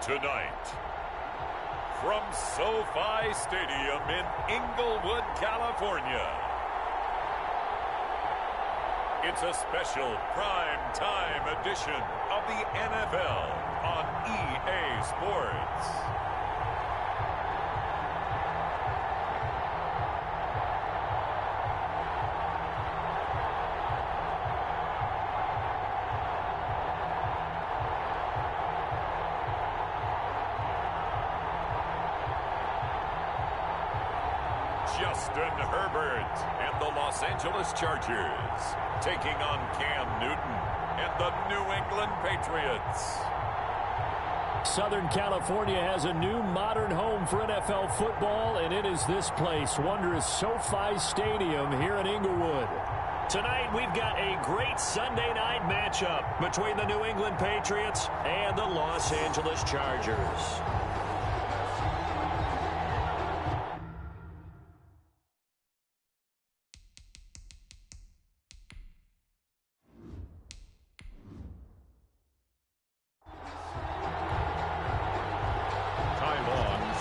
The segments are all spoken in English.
Tonight, from SoFi Stadium in Inglewood, California, it's a special prime time edition of the NFL on EA Sports. Justin Herbert and the Los Angeles Chargers taking on Cam Newton and the New England Patriots. Southern California has a new modern home for NFL football, and it is this place, wondrous SoFi Stadium here in Inglewood. Tonight, we've got a great Sunday night matchup between the New England Patriots and the Los Angeles Chargers.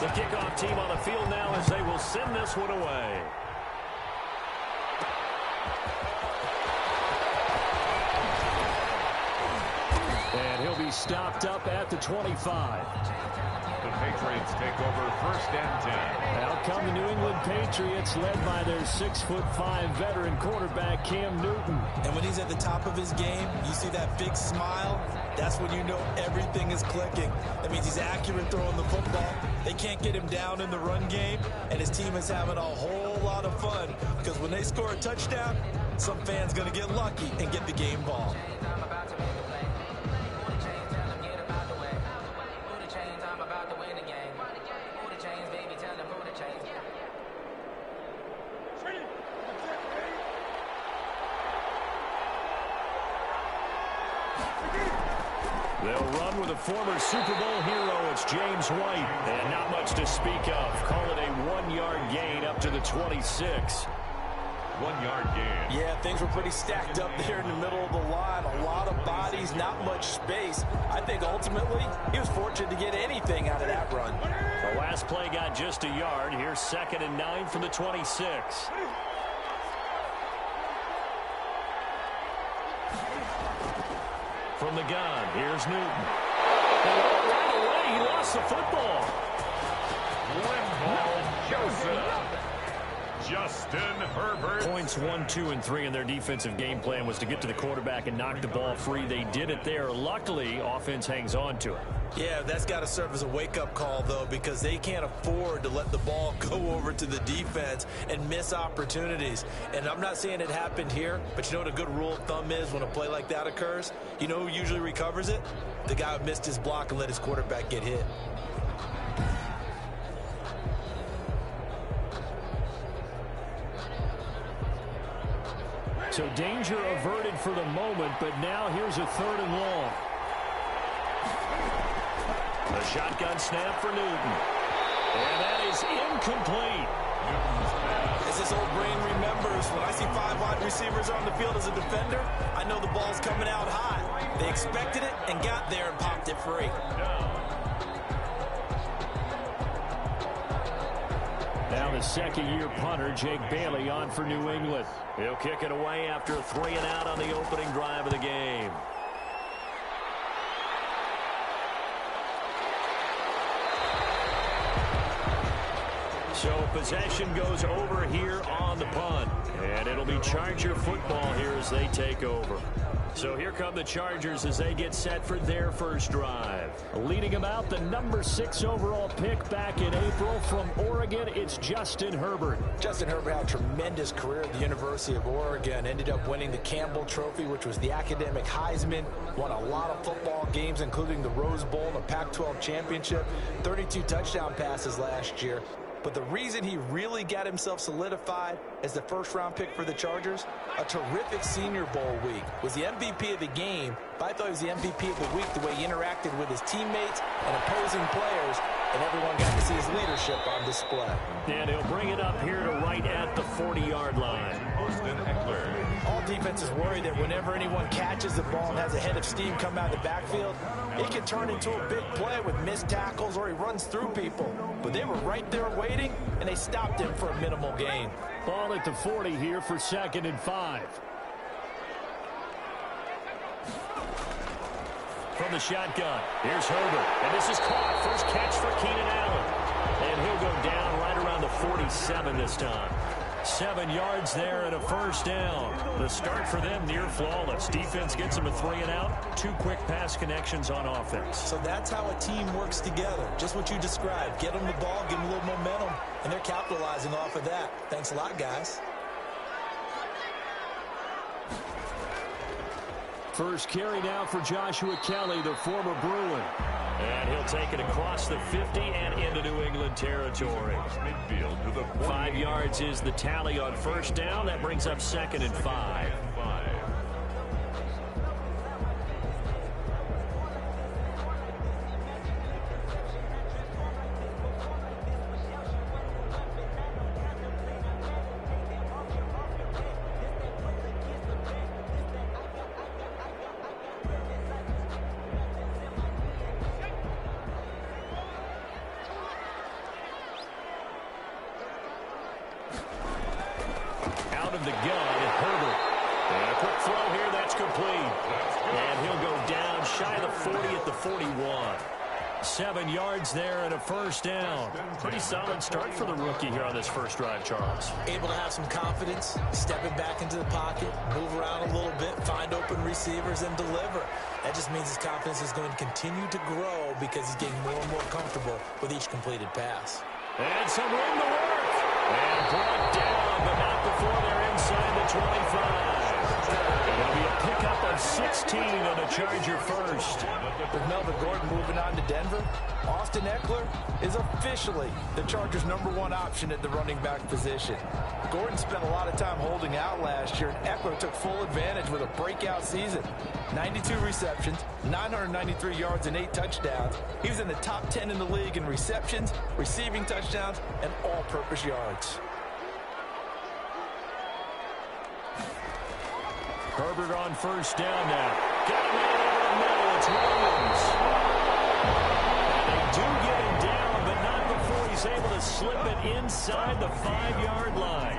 The kickoff team on the field now as they will send this one away. And he'll be stopped up at the 25. The Patriots take over 1st and 10. Out come the New England Patriots, led by their 6'5" veteran quarterback, Cam Newton. And when he's at the top of his game, you see that big smile. That's when you know everything is clicking. That means he's accurate throwing the football. They can't get him down in the run game, and his team is having a whole lot of fun because when they score a touchdown, some fan's going to get lucky and get the game ball. They'll run with a former Super Bowl hero. It's James White. And not much to speak of. Call it a 1-yard gain up to the 26. 1-yard gain. Yeah, things were pretty stacked up there in the middle of the line. A lot of bodies, not much space. I think ultimately he was fortunate to get anything out of that run. The last play got just a yard. Here's 2nd and 9 from the 26. From the gun, here's Newton. And right away, he lost the football. Windball Joseph. Justin Herbert. Points 1, 2, and 3 in their defensive game plan was to get to the quarterback and knock the ball free. They did it there. Luckily, offense hangs on to it. Yeah, that's got to serve as a wake-up call, though, because they can't afford to let the ball go over to the defense and miss opportunities. And I'm not saying it happened here, but you know what a good rule of thumb is when a play like that occurs? You know who usually recovers it? The guy who missed his block and let his quarterback get hit. So danger averted for the moment, but now here's a 3rd and long. The shotgun snap for Newton. And that is incomplete. As this old brain remembers, when I see 5 wide receivers on the field as a defender, I know the ball's coming out high. They expected it and got there and popped it free. Now the second-year punter, Jake Bailey, on for New England. He'll kick it away after a 3 and out on the opening drive of the game. So possession goes over here on the punt. And it'll be Charger football here as they take over. So here come the Chargers as they get set for their first drive. Leading them out, the number 6 overall pick back in April from Oregon, it's Justin Herbert. Justin Herbert had a tremendous career at the University of Oregon. Ended up winning the Campbell Trophy, which was the academic Heisman. Won a lot of football games, including the Rose Bowl and the Pac-12 championship. 32 touchdown passes last year. But the reason he really got himself solidified as the first-round pick for the Chargers, a terrific Senior Bowl week, was the MVP of the game, I thought he was the MVP of the week, the way he interacted with his teammates and opposing players, and everyone got to see his leadership on display. And he'll bring it up here to right at the 40-yard line. All defenses worry that whenever anyone catches the ball and has a head of steam come out of the backfield, it can turn into a big play with missed tackles or he runs through people. But they were right there waiting, and they stopped him for a minimal gain. Ball at the 40 here for 2nd and 5. From the shotgun, here's Herbert, and this is caught. First catch for Keenan Allen. And he'll go down right around the 47 this time. 7 yards there and a first down. The start for them near flawless. Defense gets them a 3 and out. 2 quick pass connections on offense. So that's how a team works together. Just what you described. Get them the ball, give them a little momentum, and they're capitalizing off of that. Thanks a lot, guys. First carry now for Joshua Kelly, the former Bruin. And he'll take it across the 50 and into New England territory. 5 yards is the tally on first down. That brings up 2nd and 5. Out of the gun, Herbert. And a quick throw here, that's complete. And he'll go down shy of the 40 at the 41. 7 yards there and a first down. Pretty solid start for the rookie here on this first drive, Charles. Able to have some confidence, stepping back into the pocket, move around a little bit, find open receivers, and deliver. That just means his confidence is going to continue to grow because he's getting more and more comfortable with each completed pass. And some room to work. And brought down, but not before they're inside the 25. It'll be a pickup of 16 on the Charger first. With Melvin Gordon moving on to Denver, Austin Eckler is officially the Chargers' #1 option at the running back position. Gordon spent a lot of time holding out last year, and Eckler took full advantage with a breakout season. 92 receptions, 993 yards, and 8 touchdowns. He was in the top 10 in the league in receptions, receiving touchdowns, and all-purpose yards. Herbert on first down now. Got him out over the middle. It's Williams. They do get him down, but not before he's able to slip it inside the 5-yard line.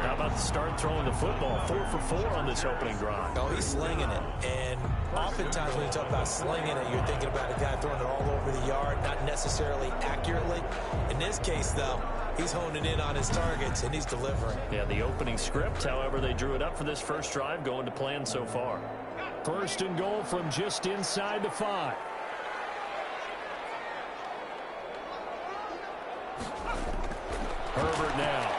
How about the start throwing the football? 4 for 4 on this opening drive. Oh, he's slinging it. And oftentimes when you talk about slinging it, you're thinking about a guy throwing it all over the yard, not necessarily accurately. In this case, though, he's honing in on his targets, and he's delivering. Yeah, the opening script, however, they drew it up for this first drive, going to plan so far. First and goal from just inside the 5. Herbert now.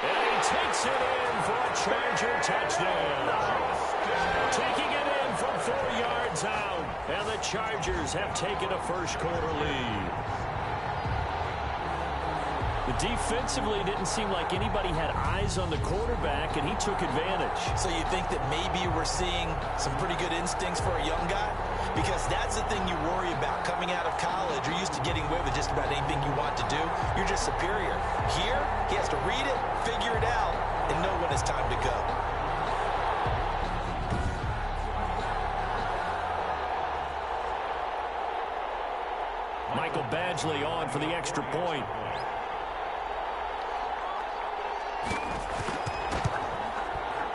And he takes it in for a Charger touchdown. Taking it in from 4 yards out. And the Chargers have taken a first-quarter lead. Defensively, it didn't seem like anybody had eyes on the quarterback, and he took advantage. So you think that maybe we're seeing some pretty good instincts for a young guy? Because that's the thing you worry about coming out of college. You're used to getting away with just about anything you want to do. You're just superior. Here, he has to read it, figure it out, and know when it's time to go. Michael Badgley on for the extra point.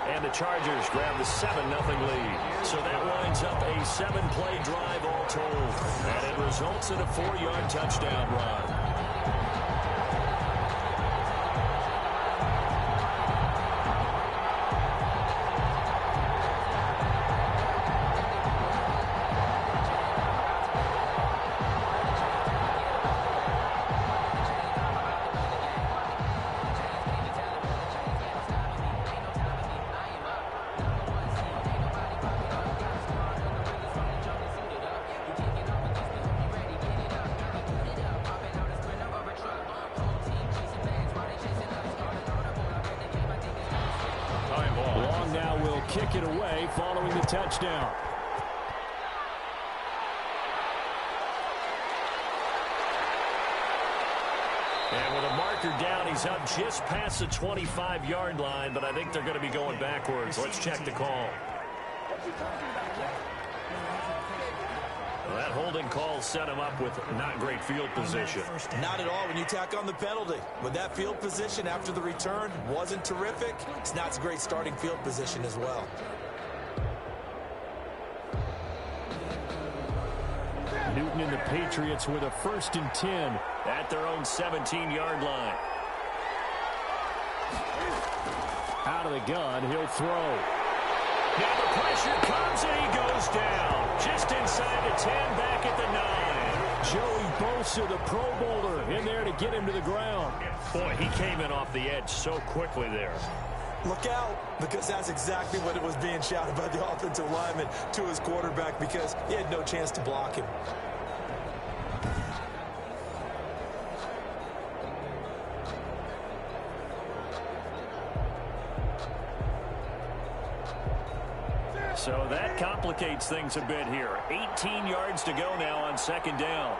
And the Chargers grab the 7-0 lead. So that winds up a 7-play drive all told. And it results in a 4-yard touchdown run. kick it away following the touchdown. And with a marker down, he's up just past the 25-yard line, but I think they're going to be going backwards. Let's check the call. Well, that holding call set him up with not great field position. Not at all when you tack on the penalty. With that field position after the return wasn't terrific. It's not a great starting field position as well. Newton and the Patriots with a 1st and 10 at their own 17-yard line. Out of the gun, he'll throw. Now the pressure comes and he goes down. Just inside the 10, back at the 9. Joey Bosa, the Pro Bowler, in there to get him to the ground. Boy, he came in off the edge so quickly there. Look out, because that's exactly what it was being shouted by the offensive lineman to his quarterback, because he had no chance to block him. So that complicates things a bit here. 18 yards to go now on 2nd down.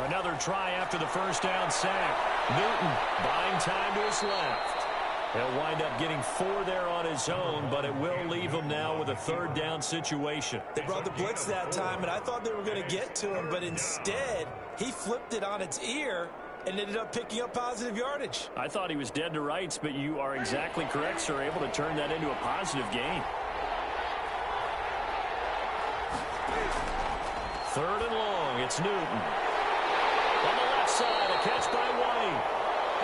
Another try after the 1st down sack. Newton buying time to his left. He'll wind up getting 4 there on his own, but it will leave him now with a 3rd down situation. They brought the blitz that time, and I thought they were going to get to him, but instead he flipped it on its ear and ended up picking up positive yardage. I thought he was dead to rights, but you are exactly correct, sir. Able to turn that into a positive gain. 3rd and long. It's Newton. On the left side, a catch by White.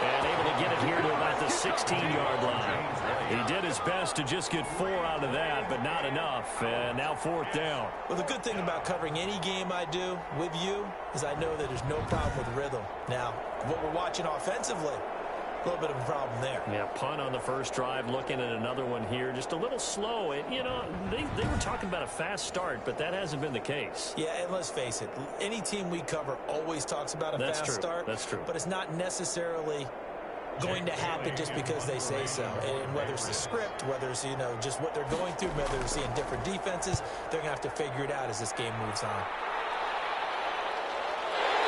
And able to get it here to about the 16-yard line. He did his best to just get 4 out of that, but not enough. And now 4th down. Well, the good thing about covering any game I do with you is I know that there's no problem with rhythm. Now, what we're watching offensively, a little bit of a problem there. Yeah, punt on the 1st drive, looking at another one here. Just a little slow. You know, they were talking about a fast start, but that hasn't been the case. Yeah, and let's face it, any team we cover always talks about a fast start. That's true. But it's not necessarily going to happen just because they say so. And whether it's the script, whether it's, you know, just what they're going through, whether they're seeing different defenses, they're going to have to figure it out as this game moves on.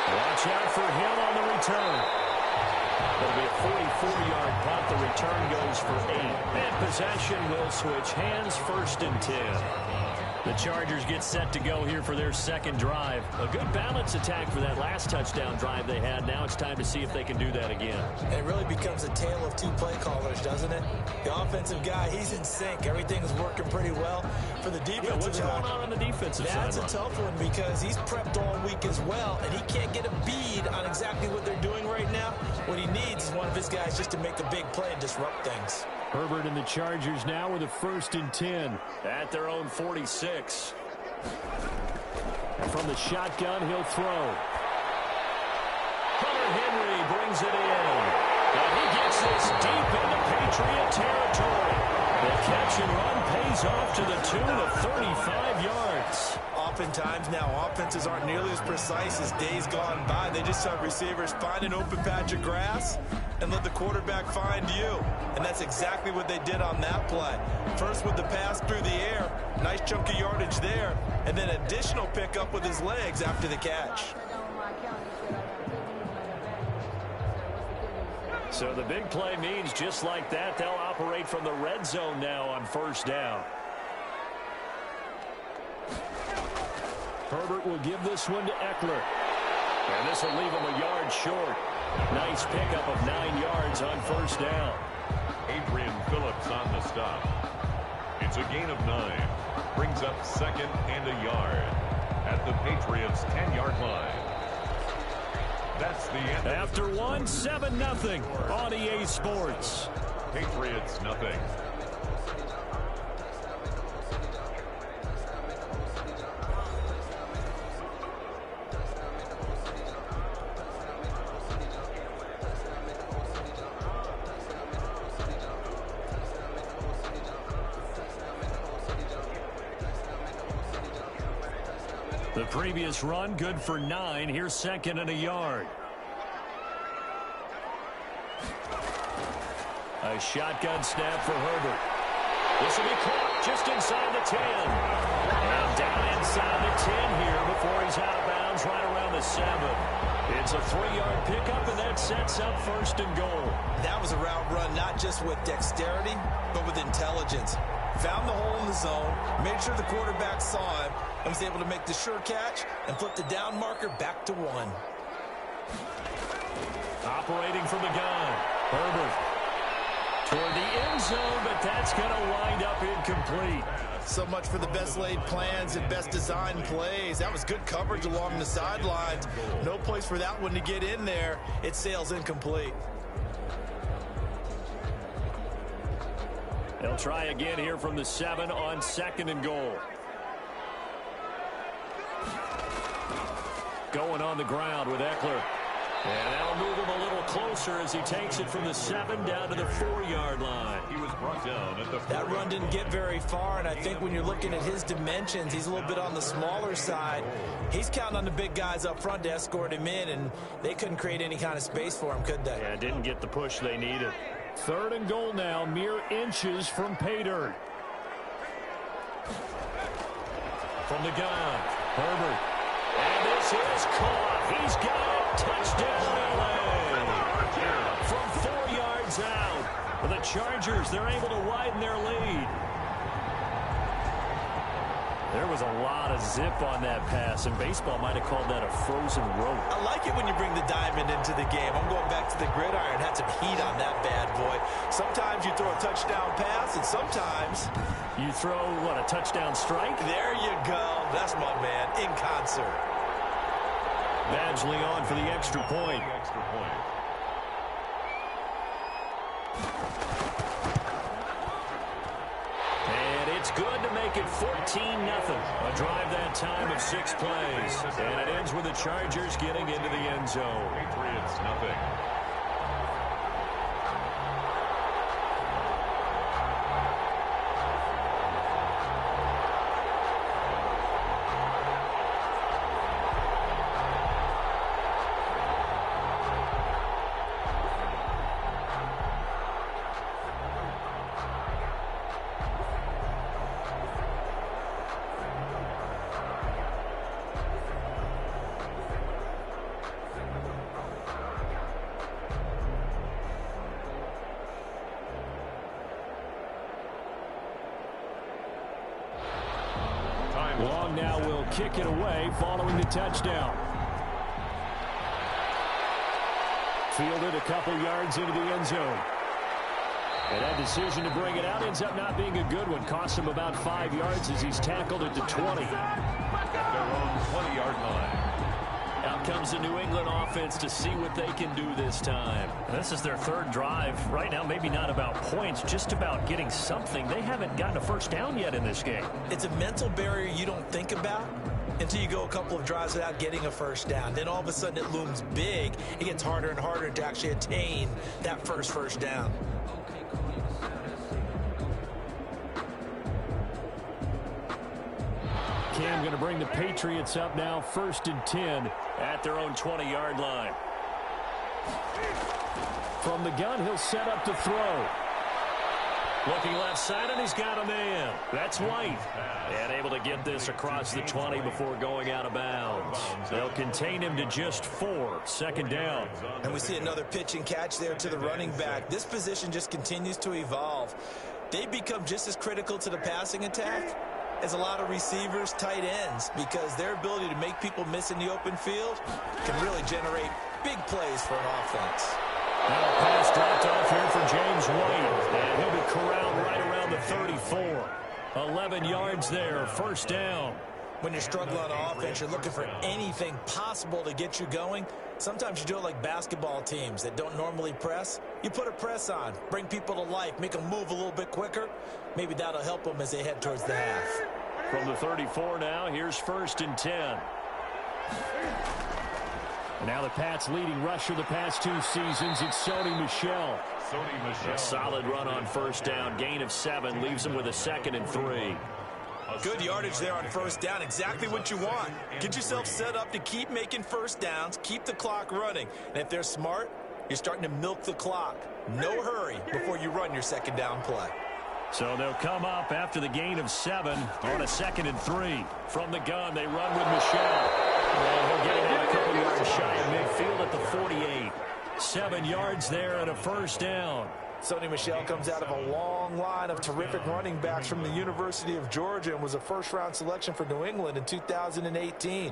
Watch out for Hill on the return. It'll be a 44-yard punt. The return goes for 8. And possession will switch hands. 1st and 10. The Chargers get set to go here for their 2nd drive. A good balance attack for that last touchdown drive they had. Now it's time to see if they can do that again. And it really becomes a tale of 2 play callers, doesn't it? The offensive guy, he's in sync. Everything's working pretty well. For the defensive what's guy, going on the defensive side? That's a tough one because he's prepped all week as well, and he can't get a bead on exactly what they're doing right now. What he needs is one of his guys just to make a big play and disrupt things. Herbert and the Chargers now with a 1st and 10 at their own 46. And from the shotgun, he'll throw. Hunter Henry brings it in. And he gets this deep into Patriot territory. The catch and run pays off to the tune of 35 yards. Oftentimes now, offenses aren't nearly as precise as days gone by. They just have receivers find an open patch of grass and let the quarterback find you. And that's exactly what they did on that play. First with the pass through the air, nice chunk of yardage there, and then additional pickup with his legs after the catch. So the big play means just like that, they'll operate from the red zone now on 1st down. Herbert will give this one to Eckler. And this will leave him a yard short. Nice pickup of 9 yards on 1st down. Adrian Phillips on the stop. It's a gain of 9. Brings up 2nd and a yard at the Patriots' 10-yard line. That's the end. After 1, 7-0 on EA Sports. Patriots nothing. The previous run good for 9. Here's 2nd and a yard. A shotgun snap for Herbert. This will be caught just inside the 10. And down inside the 10 here before he's out of bounds right around the 7. It's a 3-yard pickup, and that sets up 1st and goal. That was a route run not just with dexterity, but with intelligence. Found the hole in the zone, made sure the quarterback saw him, and was able to make the sure catch and flip the down marker back to 1. Operating from the gun, Herbert. Toward the end zone, but that's going to wind up incomplete. So much for the best laid plans and best designed plays. That was good coverage along the sidelines. No place for that one to get in there. It sails incomplete. They'll try again here from the 7 on 2nd and goal. Going on the ground with Eckler. And that'll move him a little closer as he takes it from the 7 down to the 4-yard line. He was brought down at the 4. That run didn't get very far, and I think when you're looking at his dimensions, he's a little bit on the smaller side. He's counting on the big guys up front to escort him in, and they couldn't create any kind of space for him, could they? Yeah, didn't get the push they needed. 3rd and goal now, mere inches from pay dirt. From the gun, Herbert. And this is caught. He's got it. Touchdown, LA. From 4 yards out. The Chargers, they're able to widen their lead. There was a lot of zip on that pass, and baseball might have called that a frozen rope. I like it when you bring the diamond into the game. I'm going back to the gridiron. Had some heat on that bad boy. Sometimes you throw a touchdown pass, and sometimes you throw, what, a touchdown strike? There you go. That's my man, in concert. Badgley on for the extra point. And it's good to make it 14-0. A drive that time of 6 plays. And it ends with the Chargers getting into the end zone. Patriots, nothing. Long now will kick it away following the touchdown. Fielded a couple yards into the end zone. And that decision to bring it out ends up not being a good one. Cost him about 5 yards as he's tackled at the 20. At their own 20-yard line. Out comes the New England offense to see what they can do this time. This is their 3rd drive. Right now, maybe not about points, just about getting something. They haven't gotten a first down yet in this game. It's a mental barrier you don't think about until you go a couple of drives without getting a first down. Then all of a sudden it looms big. It gets harder and harder to actually attain that first down. Cam going to bring the Patriots up now, 1st and 10 at their own 20-yard line. From the gun, he'll set up to throw. Looking left side, and he's got a man. That's White. And able to get this across the 20 before going out of bounds. They'll contain him to just 4, 2nd down. And we see another pitch and catch there to the running back. This position just continues to evolve. They become just as critical to the passing attack as a lot of receivers, tight ends, because their ability to make people miss in the open field can really generate big plays for an offense. Now a pass dropped off here for James White, and he'll be corralled right around the 34. 11 yards there, 1st down. When you're struggling on offense, you're looking for anything possible to get you going. Sometimes you do it like basketball teams that don't normally press. You put a press on, bring people to life, make them move a little bit quicker. Maybe that'll help them as they head towards the half. From the 34 now, here's 1st and 10. And now the Pats' leading rusher the past 2 seasons, it's Sony Michel. A solid run on 1st down, gain of 7, leaves him with a 2nd and 3. Good yardage there on 1st down, exactly what you want. Get yourself set up to keep making 1st downs, keep the clock running. And if they're smart, you're starting to milk the clock. No hurry before you run your 2nd down play. So they'll come up after the gain of 7 on a 2nd and 3. From the gun, they run with Michel. And he'll get it in a couple yards shy of midfield at the 48. 7 yards there and a first down. Sony Michel comes out of a long line of terrific running backs from the University of Georgia and was a first-round selection for New England in 2018.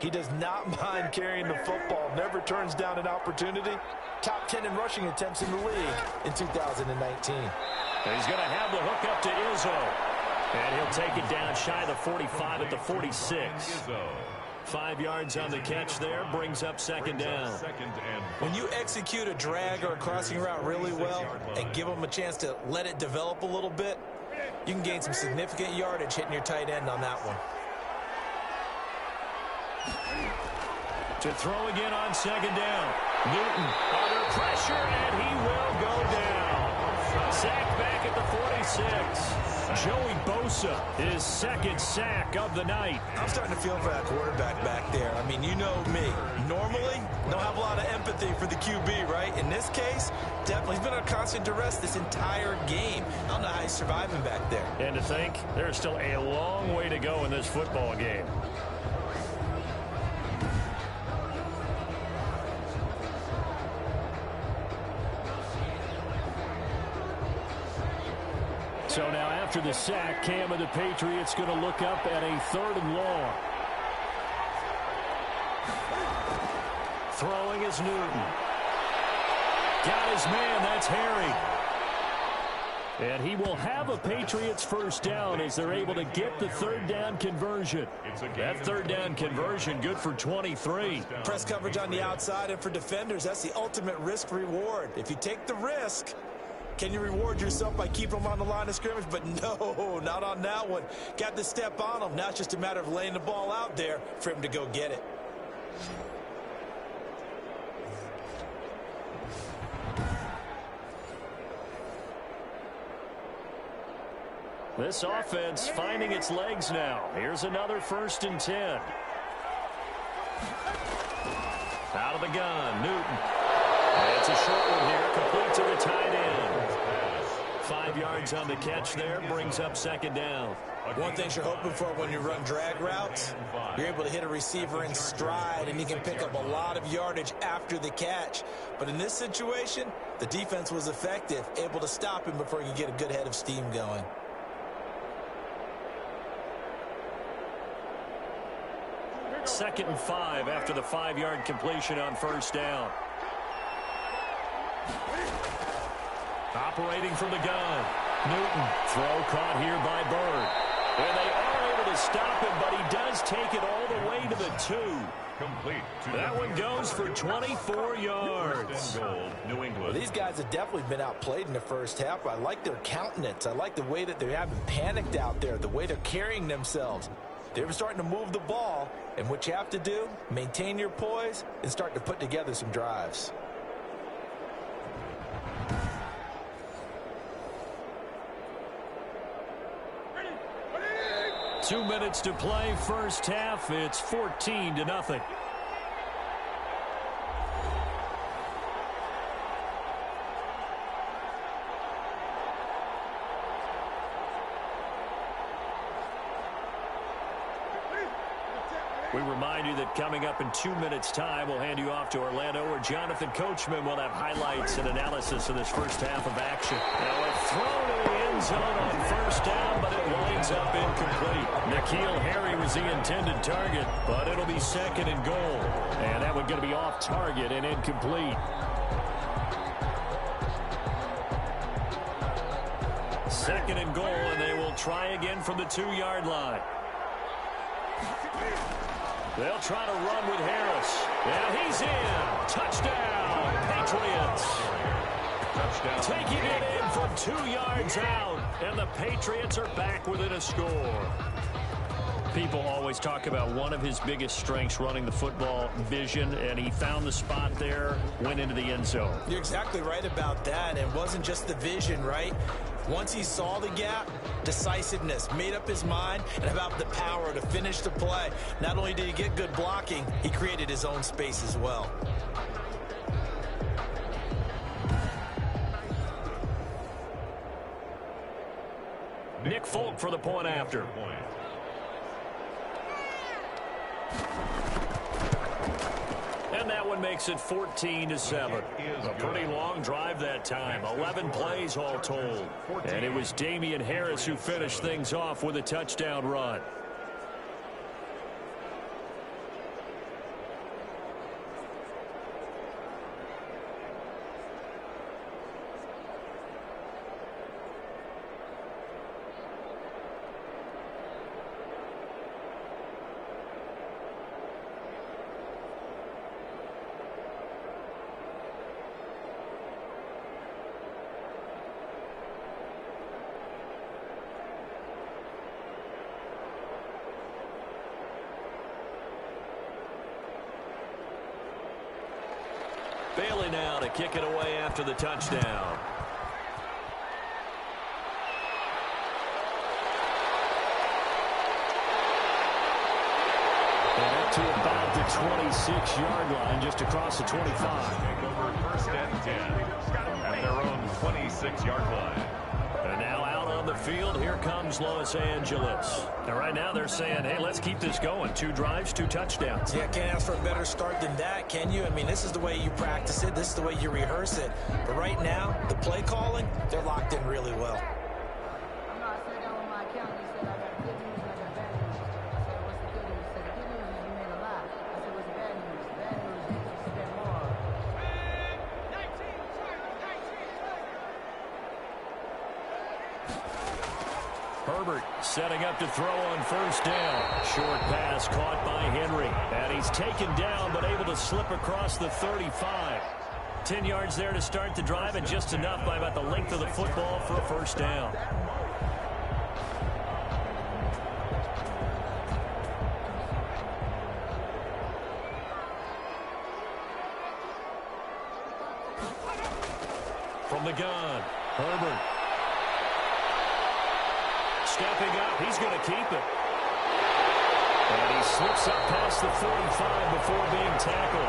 He does not mind carrying the football, never turns down an opportunity. Top 10 in rushing attempts in the league in 2019. And he's going to have the hook up to Izzo. And he'll take it down shy of the 45 at the 46. 5 yards on the catch there, brings up 2nd down. When you execute a drag or a crossing route really well and give them a chance to let it develop a little bit, you can gain some significant yardage hitting your tight end on that one. To throw again on 2nd down. Newton under pressure, and he will go down. Sacked back at the 46. Joey Bosa, his 2nd sack of the night. I'm starting to feel for that quarterback back there. I mean, you know me. Normally, don't have a lot of empathy for the QB, right? In this case, definitely. He's been under constant duress this entire game. I don't know how he's surviving back there. And to think, there's still a long way to go in this football game. So now after the sack, Cam of the Patriots going to look up at a 3rd and long. Throwing is Newton. Got his man, that's Harry. And he will have a Patriots first down as they're able to get the 3rd down conversion. That 3rd down conversion good for 23. Press coverage on the outside, and for defenders, that's the ultimate risk reward. If you take the risk, can you reward yourself by keeping them on the line of scrimmage? But no, not on that one. Got to step on them. Now it's just a matter of laying the ball out there for him to go get it. This offense finding its legs now. Here's another 1st and 10. Out of the gun, Newton. It's a short one here, complete to the tight end. 5 yards on the catch there, brings up 2nd down. One thing you're hoping for when you run drag routes, you're able to hit a receiver in stride, and you can pick up a lot of yardage after the catch. But in this situation, the defense was effective, able to stop him before he could get a good head of steam going. Second and 5 after the 5-yard completion on 1st down. Operating from the gun. Newton. Throw caught here by Bird. And they are able to stop him, but he does take it all the way to the 2. Complete. That one goes for 24 yards. New England. Well, these guys have definitely been outplayed in the first half. I like their countenance. I like the way that they haven't panicked out there, the way they're carrying themselves. They're starting to move the ball, and what you have to do, maintain your poise and start to put together some drives. Two minutes to play, first half. It's 14-0. We remind you that coming up in 2 minutes' time, we'll hand you off to Orlando, where Jonathan Coachman will have highlights and analysis of this first half of action. Now a throw to the end zone on 1st down, but it winds up incomplete. N'Keal Harry was the intended target, but it'll be 2nd and goal. And that one going to be off target and incomplete. 2nd and goal, and they will try again from the 2-yard line. They'll try to run with Harris. And he's in. Touchdown, Patriots. Touchdown. Taking it in from 2 yards out. And the Patriots are back within a score. People always talk about one of his biggest strengths, running the football, vision, and he found the spot there, went into the end zone. You're exactly right about that. It wasn't just the vision, right? Once he saw the gap, decisiveness, made up his mind, and about the power to finish the play. Not only did he get good blocking, he created his own space as well. Nick Folk for the point after. And that one makes it 14-7. A pretty long drive that time. 11 plays all told. And it was Damian Harris who finished things off with a touchdown run. Bailey now to kick it away after the touchdown. And up to about the 26-yard line, just across the 25. Take over first and 10 at their own 26-yard line. And now out on the field, here comes Los Angeles. And right now they're saying, hey, let's keep this going. 2 drives, 2 touchdowns. Yeah, can't ask for a better start than that, can you? I mean, this is the way you practice it. This is the way you rehearse it. But right now, the play calling, they're locked in really well. I'm not saying that on my account. He said I got good news and I got bad news. I said, what's the good news? He said, the good news is you made a lot. I said, what's the bad news? The bad news is you spent more. Herbert setting up to throw on first down. Short pass caught by Henry. And he's taken down but able to slip across the 35. 10 yards there to start the drive and just enough by about the length of the football for a first down. From the gun, Herbert. Stepping up, he's going to keep it. And he slips up past the 45 before being tackled.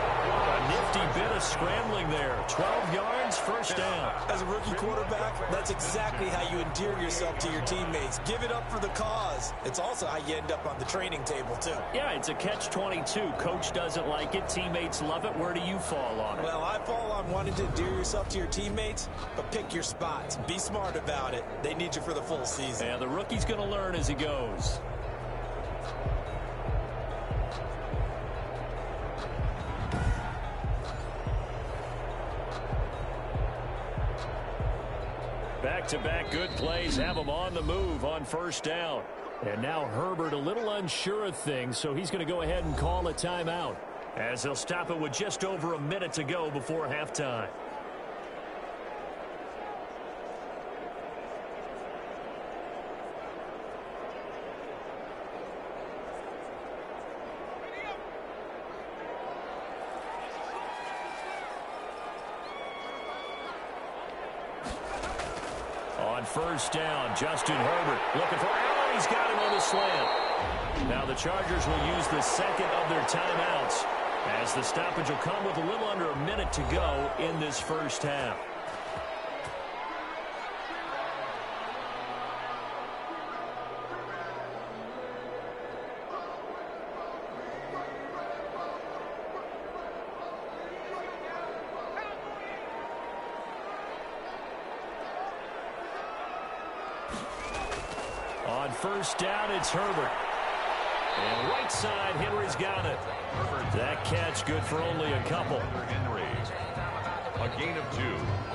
A nifty bit of scrambling there. 12 yards, first down. As a rookie quarterback, that's exactly how you endear yourself to your teammates. Give it up for the cause. It's also how you end up on the training table, too. Yeah, it's a catch-22. Coach doesn't like it. Teammates love it. Where do you fall on it? Well, I fall on wanting to endear yourself to your teammates, but pick your spots. Be smart about it. They need you for the full season. And the rookie's going to learn as he goes. Back-to-back good plays have him on the move on first down. And now Herbert a little unsure of things, so he's going to go ahead and call a timeout as he'll stop it with just over a minute to go before halftime. On first down, Justin Herbert looking for Allen. He's got him on the slant. Now the Chargers will use the second of their timeouts as the stoppage will come with a little under a minute to go in this first half. On first down, it's Herbert. And right side, Henry's got it. That catch good for only a couple. Henry, a gain of 2.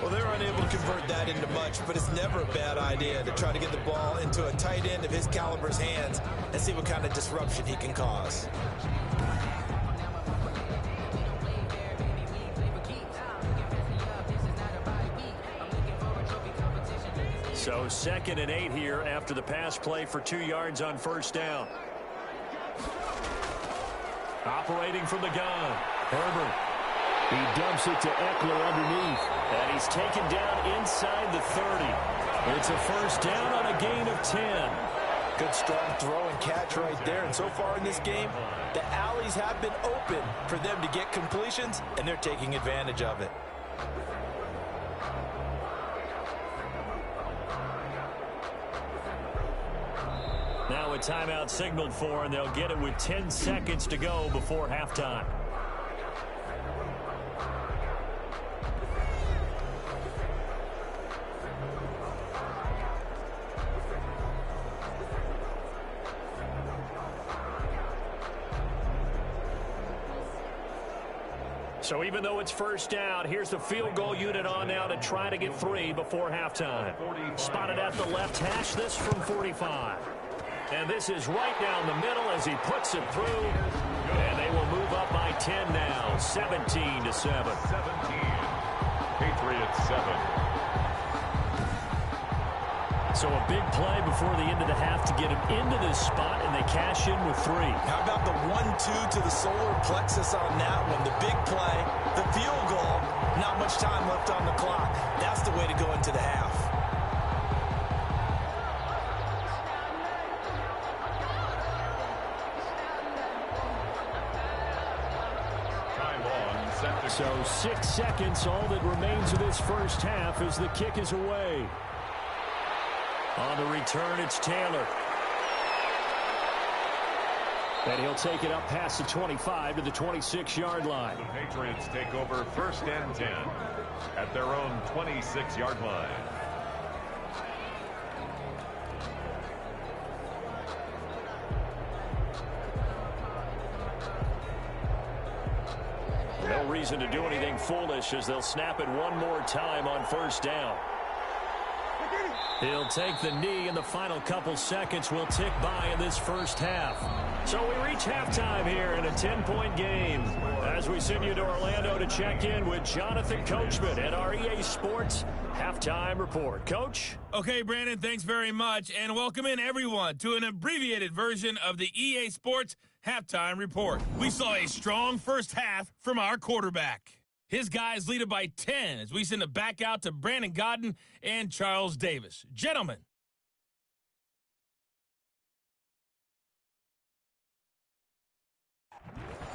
Well, they're unable to convert that into much, but it's never a bad idea to try to get the ball into a tight end of his caliber's hands and see what kind of disruption he can cause. So 2nd and 8 here after the pass play for 2 yards on first down. Operating from the gun, Herbert. He dumps it to Eckler underneath. And he's taken down inside the 30. It's a first down on a gain of 10. Good strong throw and catch right there. And so far in this game, the alleys have been open for them to get completions, and they're taking advantage of it. Now a timeout signaled for, and they'll get it with 10 seconds to go before halftime. So even though it's first down, here's the field goal unit on now to try to get 3 before halftime. Spotted at the left hash, this from 45. And this is right down the middle as he puts it through. And they will move up by 10 now, 17-7. 17. Patriots 7. So a big play before the end of the half to get him into this spot, and they cash in with 3. How about the 1-2 to the solar plexus on that one? The big play, the field goal, not much time left on the clock. That's the way to go into the half. So 6 seconds, all that remains of this first half as the kick is away. On the return, it's Taylor. And he'll take it up past the 25 to the 26-yard line. The Patriots take over first and 10 at their own 26-yard line. No reason to do anything foolish as they'll snap it one more time on first down. He'll take the knee, and the final couple seconds will tick by in this first half. So we reach halftime here in a 10-point game as we send you to Orlando to check in with Jonathan Coachman at our EA Sports Halftime Report. Coach? Okay, Brandon, thanks very much, and welcome in everyone to an abbreviated version of the EA Sports Halftime Report. We saw a strong first half from our quarterback. His guys lead it by 10 as we send it back out to Brandon Godden and Charles Davis. Gentlemen.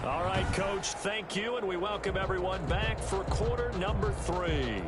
All right, Coach, thank you, and we welcome everyone back for quarter number 3.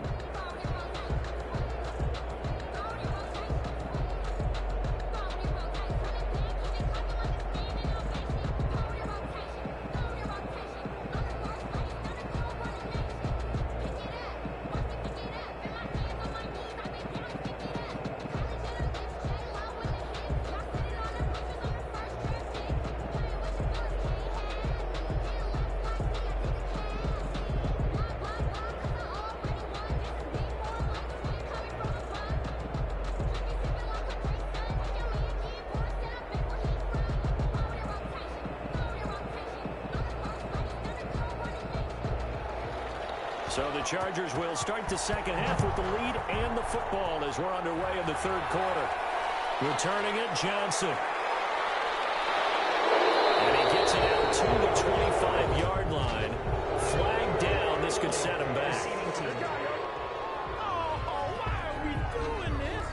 So the Chargers will start the second half with the lead and the football as we're underway in the third quarter. Returning it, Johnson. And he gets it out to the 25-yard line. Flag down. This could set him back. Why are we doing this?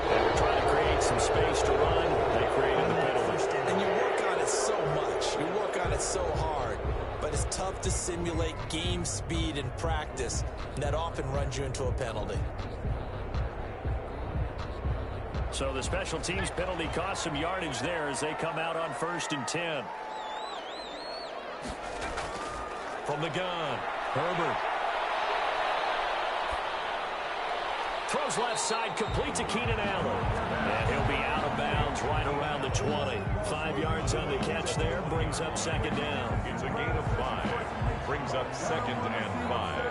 They were trying to create some space to run. They created the penalty. And you work on it so much. You work on it so hard. But it's tough to simulate game speed in practice, and that often runs you into a penalty. So the special teams penalty cost some yardage there as they come out on 1st and 10. From the gun, Herbert. Throws left side, complete to Keenan Allen. And he'll be out of bounds right around the 20. 5 yards on the catch there, brings up second down. It's a gain of 5. Brings up 2nd and 5.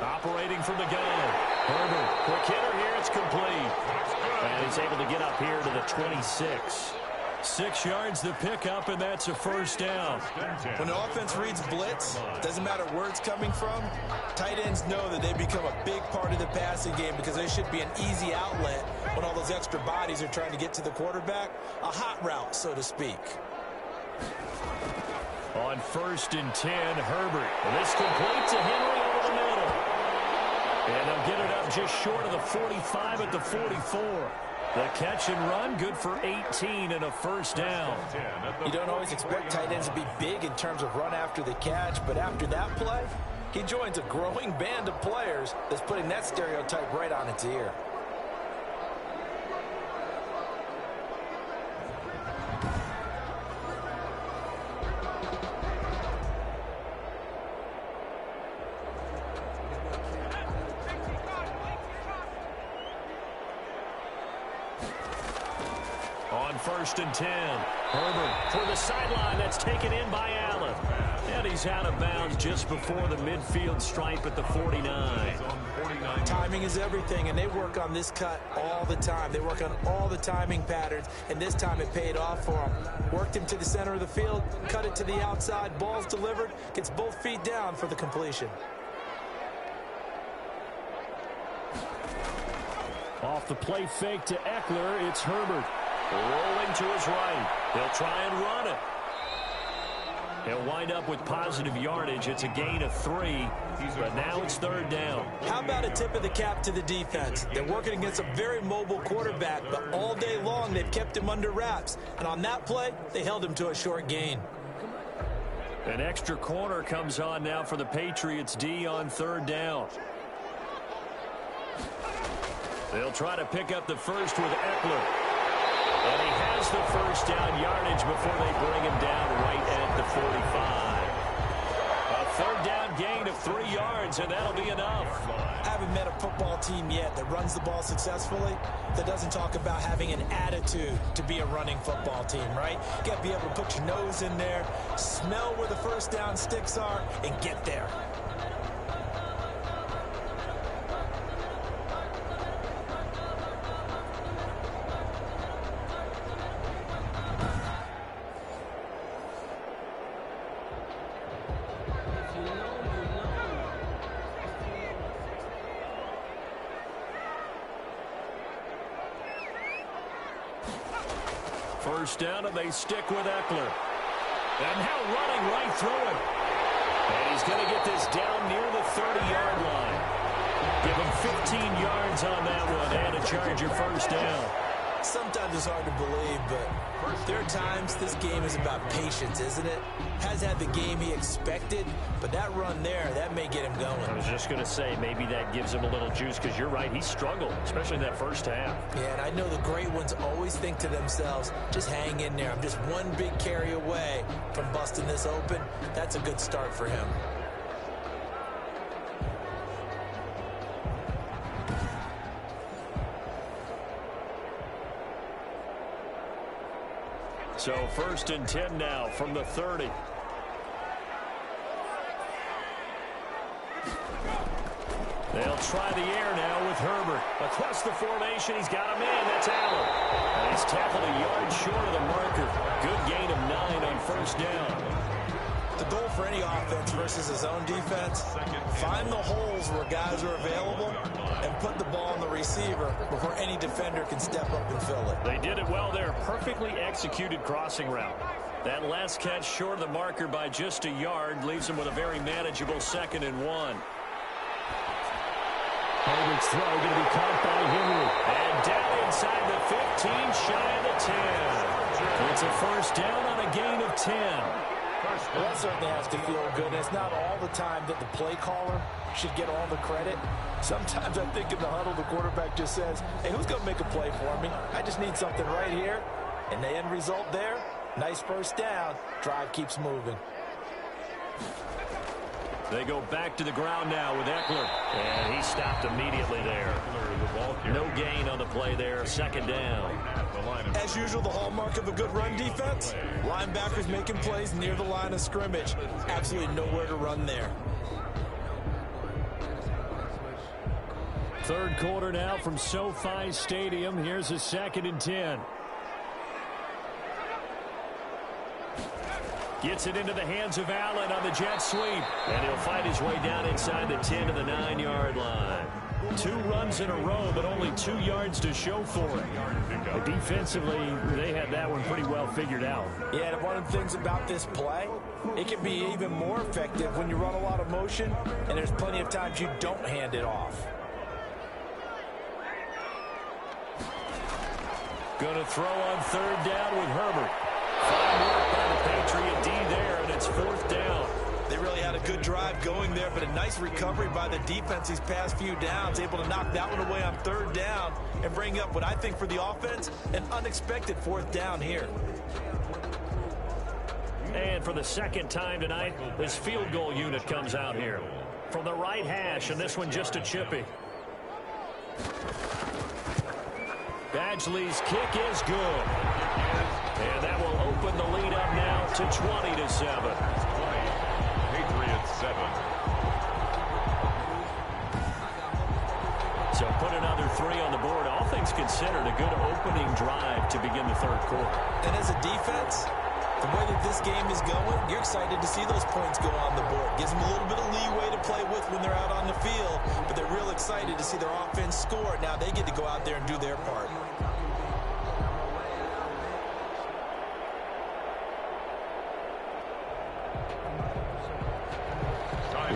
Operating from the gun. Herbert, quick hitter here, it's complete. And he's able to get up here to the 26. 6 yards the pickup, and that's a first down. When the offense reads blitz, doesn't matter where it's coming from, tight ends know that they become a big part of the passing game because there should be an easy outlet when all those extra bodies are trying to get to the quarterback. A hot route, so to speak. On 1st and 10, Herbert. And this complete to Henry over the middle. And they'll get it up just short of the 45 at the 44. The catch and run, good for 18 and a first down. You don't always expect tight ends to be big in terms of run after the catch, but after that play, he joins a growing band of players that's putting that stereotype right on its ear. On 1st and 10, Herbert for the sideline. That's taken in by Allen. And he's out of bounds just before the midfield stripe at the 49. Timing is everything, and they work on this cut all the time. They work on all the timing patterns, and this time it paid off for him. Worked him to the center of the field, cut it to the outside, ball's delivered, gets both feet down for the completion. Off the play fake to Eckler, it's Herbert. Rolling to his right. He'll try and run it. He'll wind up with positive yardage. It's a gain of 3, but now it's 3rd down. How about a tip of the cap to the defense? They're working against a very mobile quarterback, but all day long they've kept him under wraps. And on that play, they held him to a short gain. An extra corner comes on now for the Patriots D on 3rd down. They'll try to pick up the first with Eckler. And he has the first down yardage before they bring him down right at the 45. A 3rd down gain of 3 yards, and that'll be enough. I haven't met a football team yet that runs the ball successfully that doesn't talk about having an attitude to be a running football team, right? You got to be able to put your nose in there, smell where the first down sticks are, and get there. First down, and they stick with Eckler. And now running right through him. And he's going to get this down near the 30-yard line. Give him 15 yards on that one, and a Charger first down. Sometimes it's hard to believe, but there are times this game is about patience, isn't it? Has had the game he expected, but that run there, that may get him going. I was just going to say, maybe that gives him a little juice, because you're right, he struggled, especially in that first half. Yeah, and I know the great ones always think to themselves, just hang in there. I'm just one big carry away from busting this open. That's a good start for him. So 1st and 10 now from the 30. They'll try the air now with Herbert. Across the formation, he's got a man. That's Allen. And he's tackled a yard short of the marker. Good gain of 9 on 1st down. The goal for any offense versus his own defense, find the holes where guys are available and put the ball on the receiver before any defender can step up and fill it. They did it well there. Perfectly executed crossing route. That last catch short of the marker by just a yard leaves him with a very manageable 2nd and 1. Herbert's throw going to be caught by Henry. And down inside the 15, shy of the 10. It's a first down on a gain of 10. Well, that certainly has to feel good. And it's not all the time that the play caller should get all the credit. Sometimes I think in the huddle, the quarterback just says, hey, who's going to make a play for me? I just need something right here. And the end result there, nice first down. Drive keeps moving. They go back to the ground now with Eckler. And he stopped immediately there. No gain on the play there. 2nd down. As usual, the hallmark of a good run defense, linebackers making plays near the line of scrimmage. Absolutely nowhere to run there. 3rd quarter now from SoFi Stadium. Here's a 2nd and 10. Gets it into the hands of Allen on the jet sweep. And he'll find his way down inside the 10 to the 9-yard line. 2 runs in a row, but only 2 yards to show for it. But defensively, they had that one pretty well figured out. Yeah, and one of the things about this play, it can be even more effective when you run a lot of motion, and there's plenty of times you don't hand it off. Going to throw on third down with Herbert. Fine work by the Patriot D there, and it's fourth down. They really had a good drive going there, but a nice recovery by the defense these past few downs, able to knock that one away on third down and bring up what I think for the offense, an unexpected fourth down here. And for the second time tonight, this field goal unit comes out here from the right hash, and this one just a chippy. Badgley's kick is good. And that will open the lead up now to 20-7. Patriots 7. So put another 3 on the board. All things considered, a good opening drive to begin the third quarter. And as a defense, the way that this game is going, you're excited to see those points go on the board. Gives them a little bit of leeway to play with when they're out on the field, but they're real excited to see their offense score. Now they get to go out there and do their part.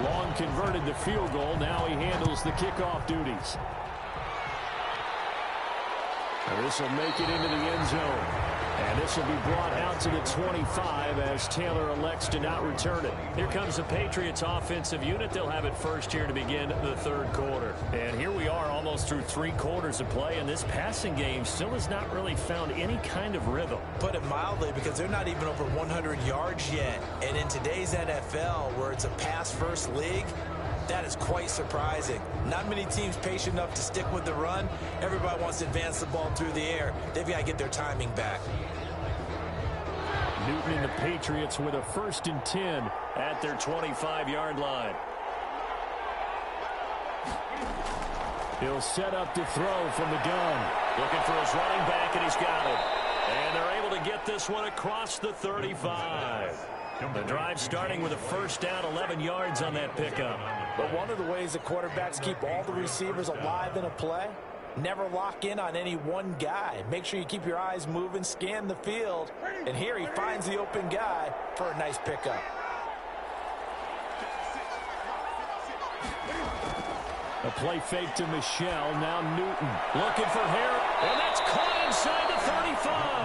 Long converted the field goal. Now he handles the kickoff duties. And this will make it into the end zone. And this will be brought out to the 25 as Taylor elects to not return it. Here comes the Patriots offensive unit. They'll have it first here to begin the third quarter. And here we are almost through 3 quarters of play, and this passing game still has not really found any kind of rhythm. Put it mildly, because they're not even over 100 yards yet. And in today's NFL, where it's a pass-first league, that is quite surprising. Not many teams patient enough to stick with the run. Everybody wants to advance the ball through the air. They've got to get their timing back. Newton and the Patriots with a 1st and 10 at their 25-yard line. He'll set up to throw from the gun. Looking for his running back, and he's got it. And they're able to get this one across the 35. The drive starting with a first down, 11 yards on that pickup. But one of the ways that quarterbacks keep all the receivers alive in a play, never lock in on any one guy. Make sure you keep your eyes moving, scan the field, and here he finds the open guy for a nice pickup. A play fake to Michelle, now Newton. Looking for Harris, and that's caught inside the 35.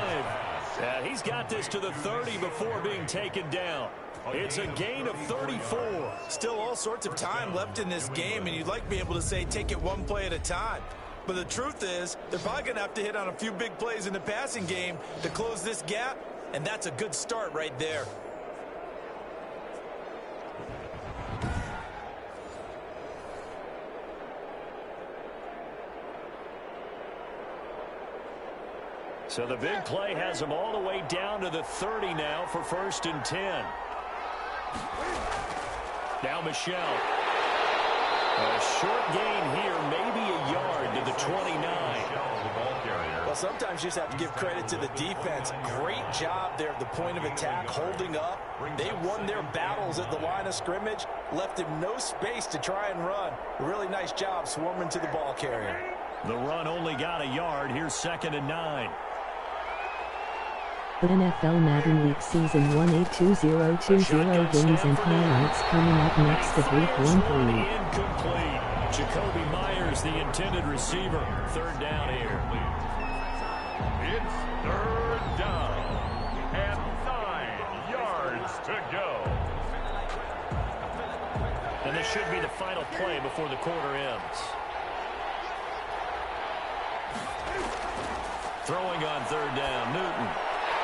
He's got this to the 30 before being taken down. It's a gain of 34. Still all sorts of time left in this game, and you'd like to be able to say take it one play at a time. But the truth is, they're probably going to have to hit on a few big plays in the passing game to close this gap, and that's a good start right there. So the big play has them all the way down to the 30 now for 1st and 10. Now Michelle. A short gain here, maybe a yard to the 29. Well, sometimes you just have to give credit to the defense. Great job there at the point of attack, holding up. They won their battles at the line of scrimmage, left him no space to try and run. A really nice job swarming to the ball carrier. The run only got a yard. Here's 2nd and 9. NFL Madden Week Season 1-8-2020 games and highlights coming up next of Week 1-3. Incomplete. Jacoby Myers, the intended receiver. 3rd down here. It's 3rd down and 9 yards to go. And this should be the final play before the quarter ends. Throwing on 3rd down, Newton.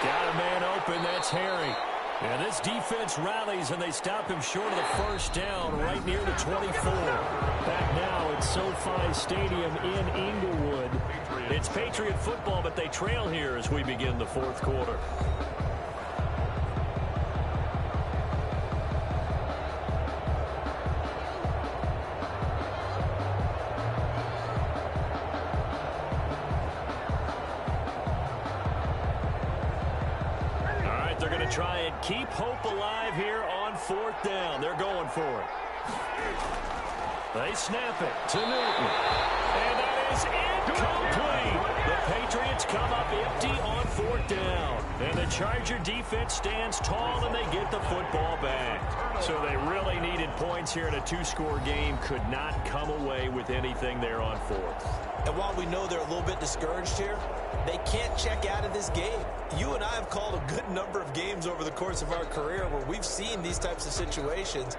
Got a man open, that's Harry. And this defense rallies, and they stop him short of the 1st down right near the 24. Back now at SoFi Stadium in Inglewood. It's Patriot football, but they trail here as we begin the 4th quarter. Try and keep hope alive here on 4th down. They're going for it. They snap it to Newton. And that is incomplete. The Patriots come up empty on 4th down. And the Charger defense stands tall, and they get the football back. So they really needed points here in a 2-score game. Could not come away with anything there on 4th. And while we know they're a little bit discouraged here, they can't check out of this game. You and I have called a good number of games over the course of our career where we've seen these types of situations.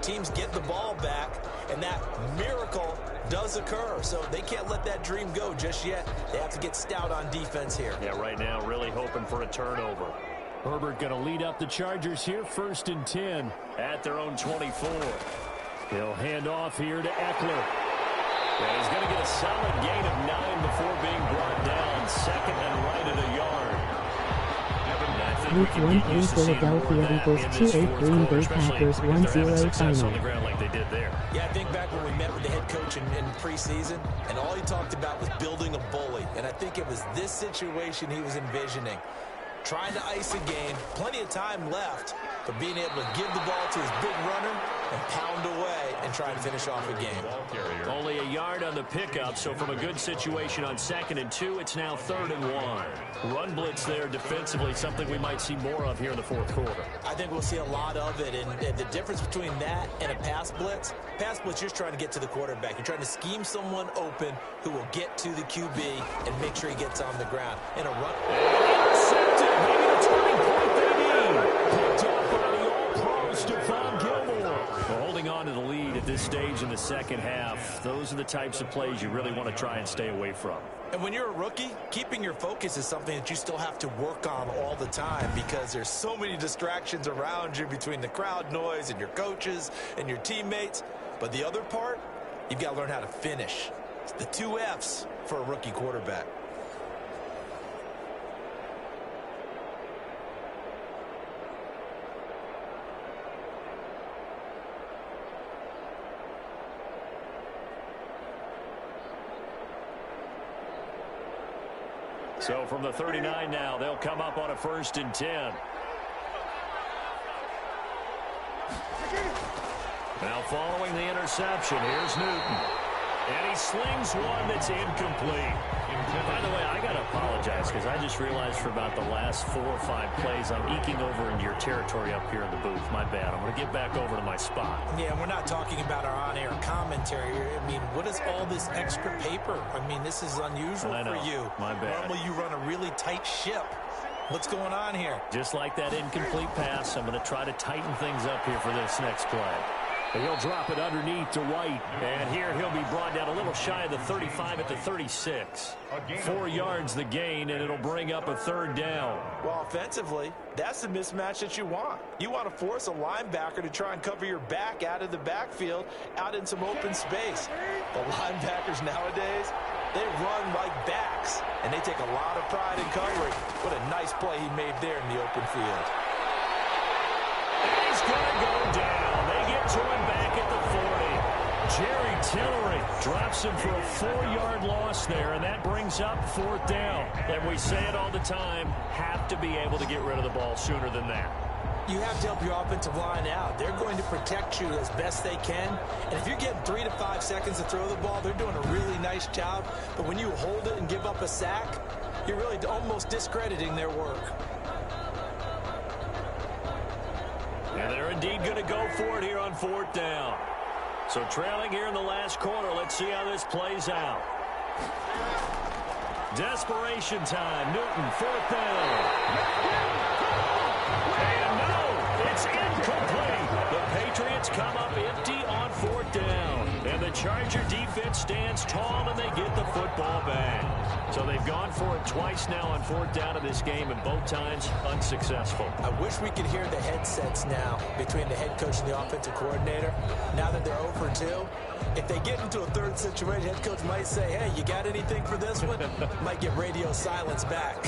Teams get the ball back, and that miracle does occur. So they can't let that dream go just yet. They have to get stout on defense here. Yeah, right now really hoping for a turnover. Herbert going to lead up the Chargers here, 1st and 10 at their own 24. He'll hand off here to Eckler. And he's going to get a solid gain of 9 before being brought down. 2nd and right at a yard. Week 1 in Philadelphia Eagles 2-8 Green Bay Packers 1-0 final. Yeah, I think back when we met with the head coach in preseason, and all he talked about was building a bully. And I think it was this situation he was envisioning. Trying to ice a game, plenty of time left, but being able to give the ball to his big runner and pound away and try to finish off a game. Only a yard on the pickup, so from a good situation on 2nd and 2, it's now 3rd and 1. Run blitz there defensively, something we might see more of here in the 4th quarter. I think we'll see a lot of it, and the difference between that and a pass blitz, you're just trying to get to the quarterback. You're trying to scheme someone open who will get to the QB and make sure he gets on the ground. In a run... Intercepted, maybe the turning point they need. Picked up by the all-pro Stephon Gilmore. Well, holding on to the lead at this stage in the 2nd half, those are the types of plays you really want to try and stay away from. And when you're a rookie, keeping your focus is something that you still have to work on all the time because there's so many distractions around you between the crowd noise and your coaches and your teammates. But the other part, you've got to learn how to finish. It's the 2 F's for a rookie quarterback. So from the 39 now, they'll come up on a 1st and 10. Now following the interception, here's Newton. And he slings one that's incomplete. By the way, I got to apologize because I just realized for about the last 4 or 5 plays, I'm eking over into your territory up here in the booth. My bad. I'm going to get back over to my spot. Yeah, we're not talking about our on-air commentary here. I mean, what is all this extra paper? I mean, this is unusual for you. My bad. Normally you run a really tight ship. What's going on here? Just like that incomplete pass, I'm going to try to tighten things up here for this next play. And he'll drop it underneath to White. And here he'll be brought down a little shy of the 35 at the 36. 4 yards the gain, and it'll bring up a 3rd down. Well, offensively, that's the mismatch that you want. You want to force a linebacker to try and cover your back out of the backfield, out in some open space. The linebackers nowadays, they run like backs, and they take a lot of pride in covering. What a nice play he made there in the open field. He's going to go down. They get to him back at the 40. Jerry Tillery drops him for a 4-yard loss there, and that brings up 4th down. And we say it all the time, have to be able to get rid of the ball sooner than that. You have to help your offensive line out. They're going to protect you as best they can. And if you're getting 3 to 5 seconds to throw the ball, they're doing a really nice job. But when you hold it and give up a sack, you're really almost discrediting their work. And they're indeed going to go for it here on 4th down. So trailing here in the last quarter, let's see how this plays out. Desperation time. Newton, 4th down. And no, it's incomplete. The Patriots come up empty on 4th down. And the Charger defense stands tall, and they get the football back. So they've gone for it twice now on 4th down in this game, and both times unsuccessful. I wish we could hear the headsets now between the head coach and the offensive coordinator. Now that they're 0 for 2, if they get into a 3rd situation, head coach might say, hey, you got anything for this one? Might get radio silence back.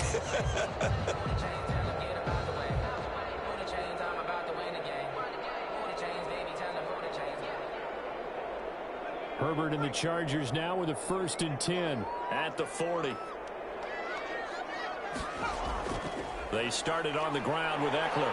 Herbert and the Chargers now with a 1st and 10 at the 40. They started on the ground with Eckler.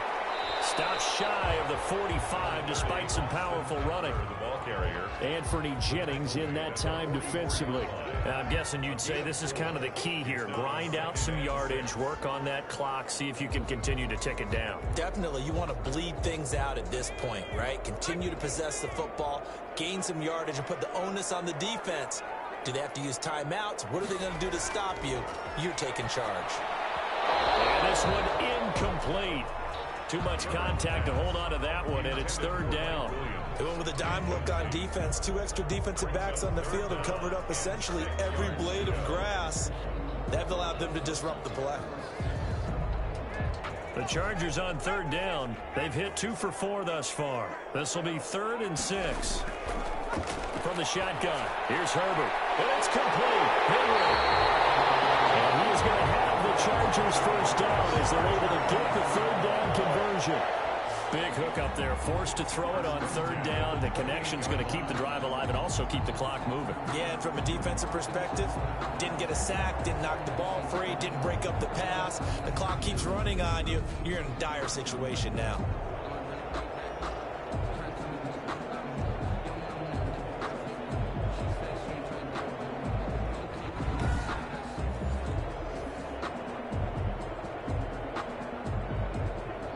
Stops shy of the 45 despite some powerful running. The ball carrier. Anthony Jennings in that time defensively. I'm guessing you'd say this is kind of the key here. Grind out some yardage, work on that clock, see if you can continue to tick it down. Definitely, you want to bleed things out at this point, right? Continue to possess the football, gain some yardage, and put the onus on the defense Do they have to use timeouts? What are they going to do to stop you? You're taking charge. And this one incomplete. Too much contact to hold on to that one, and it's third down. They went with a dime look on defense. 2 extra defensive backs on the field and covered up essentially every blade of grass. That allowed them to disrupt the play. The Chargers on third down. They've hit 2 for 4 thus far. This will be 3rd and 6. From the shotgun, here's Herbert. And it's complete. Henry. And he is going to have the Chargers first down as they're able to get the third down conversion. Big hook up there, forced to throw it on third down. The connection's going to keep the drive alive and also keep the clock moving. Yeah, and from a defensive perspective, didn't get a sack, didn't knock the ball free, didn't break up the pass. The clock keeps running on you. You're in a dire situation now.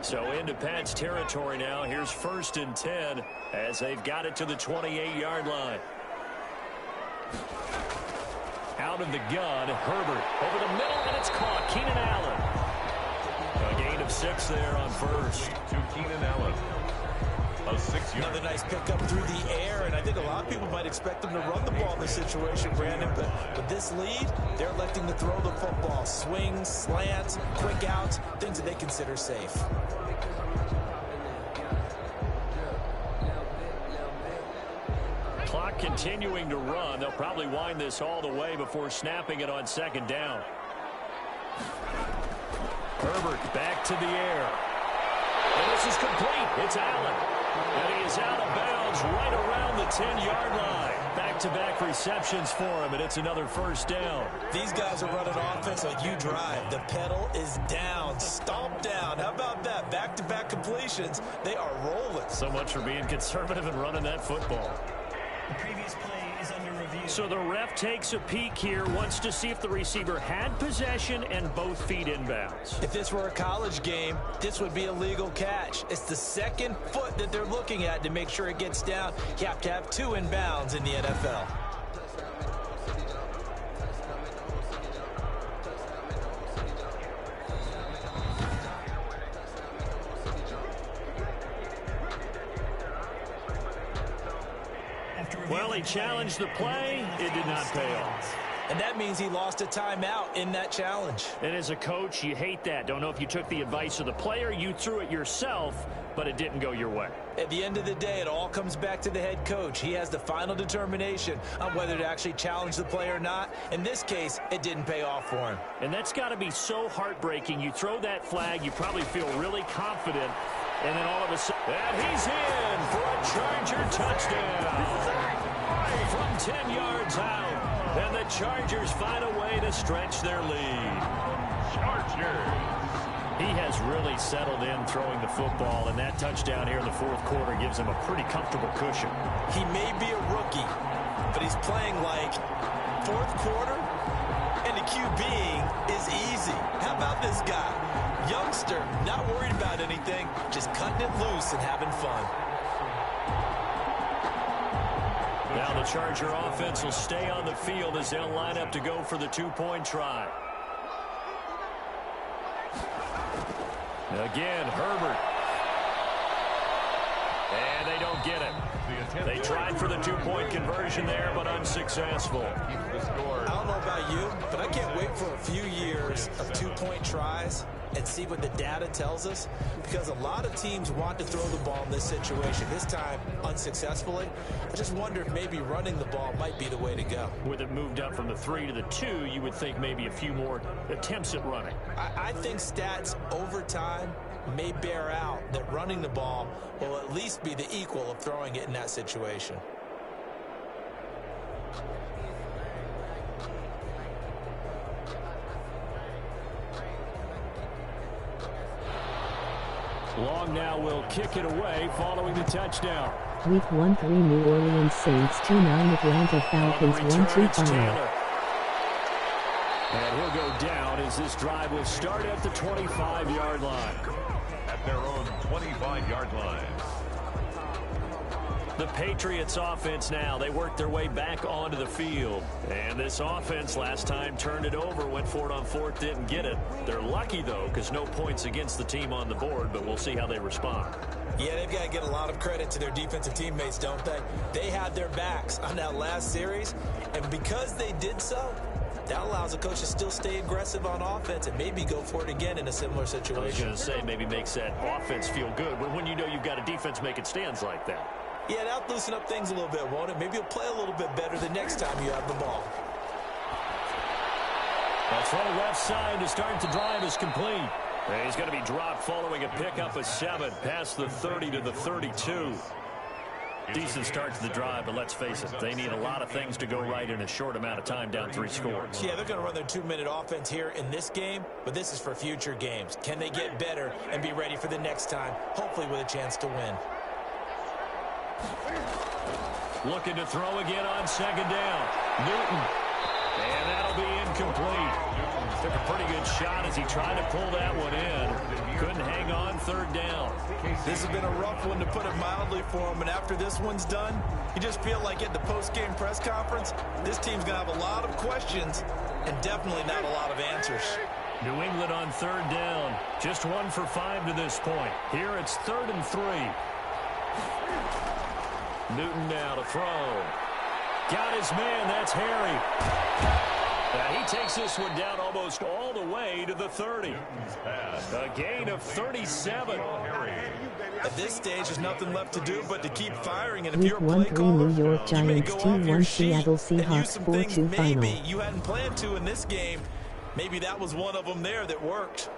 So into Pat's territory now. Here's 1st and 10 as they've got it to the 28-yard line. Out of the gun, Herbert over the middle, and it's caught. Keenan Allen. A gain of 6 there on first. To Keenan Allen. A 6-yard. Another nice pickup through the air, and I think a lot of people might expect them to run the ball in this situation, Brandon, but with this lead, they're electing to throw the football. Swings, slants, quick outs, things that they consider safe. Clock continuing to run. They'll probably wind this all the way before snapping it on 2nd down. Herbert back to the air. And this is complete. It's Allen. And he is out of bounds right around the 10-yard line. Back-to-back receptions for him, and it's another first down. These guys are running offense like you drive. The pedal is down, stomp down. How about that? Back-to-back completions. They are rolling. So much for being conservative and running that football. The previous play is under review. So the ref takes a peek here, wants to see if the receiver had possession and both feet inbounds. If this were a college game, this would be a legal catch. It's the 2nd foot that they're looking at to make sure it gets down. You have to have 2 inbounds in the NFL. Well, he challenged the play. It did not pay off. And that means he lost a timeout in that challenge. And as a coach, you hate that. Don't know if you took the advice of the player, you threw it yourself, but it didn't go your way. At the end of the day, it all comes back to the head coach. He has the final determination on whether to actually challenge the play or not. In this case, it didn't pay off for him. And that's got to be so heartbreaking. You throw that flag, you probably feel really confident, and then all of a sudden, and he's in for a Charger touchdown from 10 yards out. And the Chargers find a way to stretch their lead. Chargers. He has really settled in throwing the football, and that touchdown here in the 4th quarter gives him a pretty comfortable cushion. He may be a rookie, but he's playing like 4th quarter, and the QBing is easy. How about this guy? Youngster, not worried about anything, just cutting it loose and having fun. Now the Charger offense will stay on the field as they'll line up to go for the 2-point try. Again, Herbert. And they don't get it. They tried for the 2-point conversion there, but unsuccessful. I don't know about you, but I can't wait for a few years of 2-point tries and see what the data tells us, because a lot of teams want to throw the ball in this situation. This time, unsuccessfully. I just wonder if maybe running the ball might be the way to go. With it moved up from the 3 to the 2, you would think maybe a few more attempts at running. I think stats over time may bear out that running the ball will at least be the equal of throwing it in that situation. Long now will kick it away following the touchdown. Week 1-3 New Orleans Saints 2-9 Atlanta Falcons 1-2 final. And he'll go down as this drive will start at the 25-yard line. At their own 25-yard line. The Patriots offense now. They worked their way back onto the field. And this offense last time turned it over, went for it on fourth, didn't get it. They're lucky, though, because no points against the team on the board, but we'll see how they respond. Yeah, they've got to get a lot of credit to their defensive teammates, don't they? They had their backs on that last series, and because they did so, that allows the coach to still stay aggressive on offense and maybe go for it again in a similar situation. I was going to say, maybe makes that offense feel good, but when you know you've got a defense making stands like that. Yeah, that'll loosen up things a little bit, won't it? Maybe you'll play a little bit better the next time you have the ball. The throw left side to start the drive is complete. And he's going to be dropped following a pickup of 7 past the 30 to the 32. Decent start to the drive, but let's face it, they need a lot of things to go right in a short amount of time, down 3 scores. Yeah, they're going to run their 2-minute offense here in this game, but this is for future games. Can they get better and be ready for the next time, hopefully with a chance to win? Looking to throw again on second down. Newton. And that'll be incomplete. Took a pretty good shot as he tried to pull that one in. Couldn't hang on third down. This has been a rough one, to put it mildly, for him. And after this one's done, you just feel like at the post-game press conference, this team's going to have a lot of questions and definitely not a lot of answers. New England on third down. Just 1 for 5 to this point. Here it's 3rd and 3. Newton now to throw. Got his man. That's Harry. He takes this one down almost all the way to the 30. A gain of 37. At this stage, there's nothing left to do but to keep firing. And if Week you're a play 1-3 caller, New York you may Giants go off your 2-1 sheet Seattle and use Seahawks some things 4-2 final. maybe you hadn't planned to in this game. Maybe that was one of them there that worked.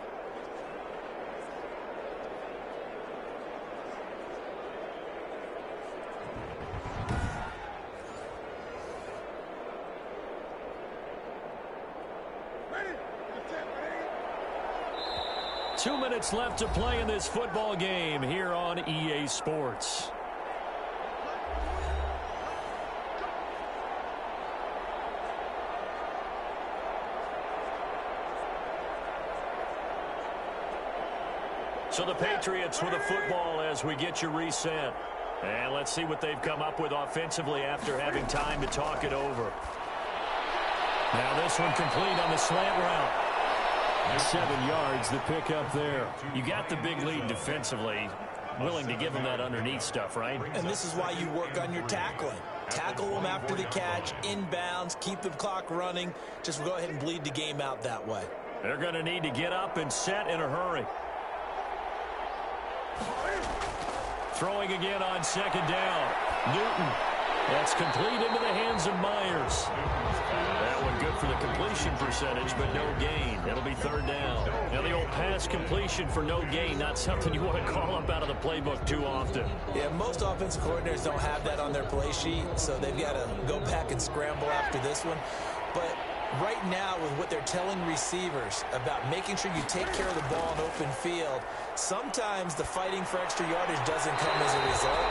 Two minutes left to play in this football game here on EA Sports. So the Patriots with a football as we get you reset. And let's see what they've come up with offensively after having time to talk it over. Now this one complete on the slant route. 7 yards the pick up there. You got the big lead defensively. Willing to give them that underneath stuff, right? And this is why you work on your tackling. Tackle them after the catch, inbounds, keep the clock running. Just go ahead and bleed the game out that way. They're going to need to get up and set in a hurry. Throwing again on second down. Newton. That's complete into the hands of Myers. That one good for the completion percentage, but no gain. It'll be third down. Now the old pass completion for no gain, not something you want to call up out of the playbook too often. Yeah, most offensive coordinators don't have that on their play sheet, so they've got to go back and scramble after this one. But right now, with what they're telling receivers about making sure you take care of the ball in open field, sometimes the fighting for extra yardage doesn't come as a result.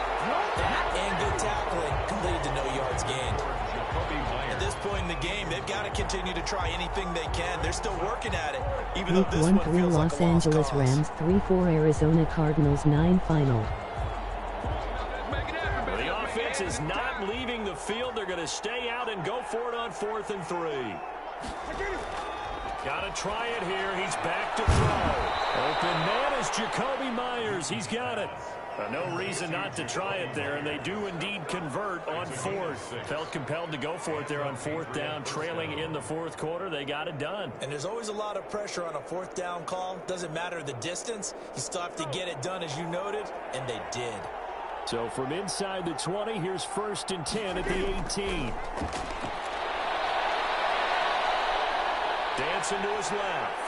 That and good tackling can lead to no yards gained. At this point in the game, they've got to continue to try anything they can. They're still working at it, even Week though this one 1-3 feels like Los a lost Angeles cause. Rams 3-4 Arizona Cardinals 9 final. The offense is not leaving the field. They're going to stay out and go for it on 4th and 3. Got to try it here. He's back to throw. Open man is Jacoby Myers. He's got it. No reason not to try it there, and they do indeed convert on 4th. Felt compelled to go for it there on 4th down, trailing in the 4th quarter. They got it done. And there's always a lot of pressure on a 4th down call. Doesn't matter the distance. You still have to get it done, as you noted, and they did. So from inside the 20, here's 1st and 10 at the 18. Dancing to his left.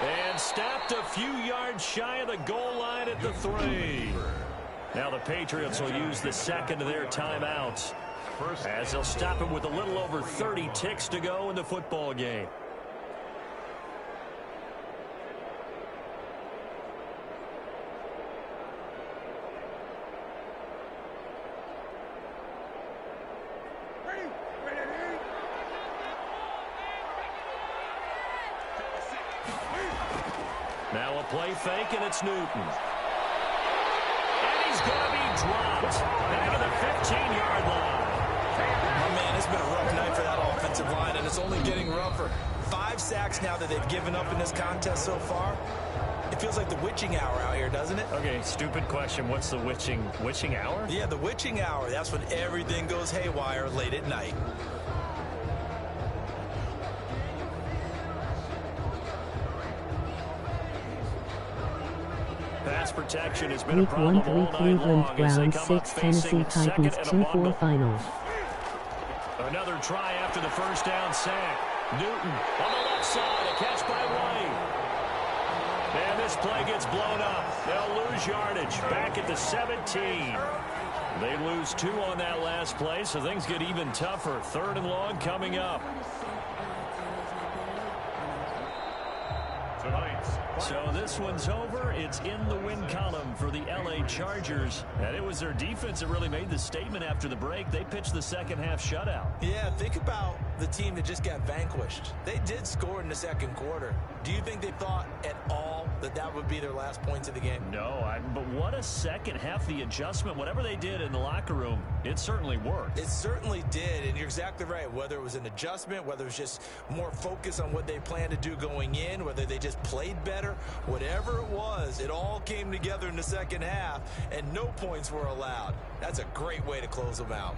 And stopped a few yards shy of the goal line at the 3. Now the Patriots will use the second of their timeouts, as they'll stop it with a little over 30 ticks to go in the football game. Now a play fake, and it's Newton. And he's going to be dropped. Back at the 15-yard line. Oh, man, it's been a rough night for that offensive line, and it's only getting rougher. 5 sacks now that they've given up in this contest so far. It feels like the witching hour out here, doesn't it? Okay, stupid question. What's the witching hour? Yeah, the witching hour. That's when everything goes haywire late at night. Pass protection has been a Week problem 1 3 all night Cleveland long as they Browns come up 6 Tennessee facing second Titans and a 2 4 bundle. final. Another try after the first down sack. Newton on the left side, a catch by White. And this play gets blown up. They'll lose yardage back at the 17. They lose 2 on that last play, so things get even tougher. 3rd and long coming up. So this one's over. It's in the win column for the LA Chargers. And it was their defense that really made the statement after the break. They pitched the second half shutout. Yeah, think about the team that just got vanquished. They did score in the second quarter. Do you think they thought at all that that would be their last points of the game? No, but what a second half. The adjustment, whatever they did in the locker room, it certainly worked. It certainly did, and you're exactly right. Whether it was an adjustment, whether it was just more focus on what they planned to do going in, whether they just played better, whatever it was, it all came together in the second half, and no points were allowed. That's a great way to close them out.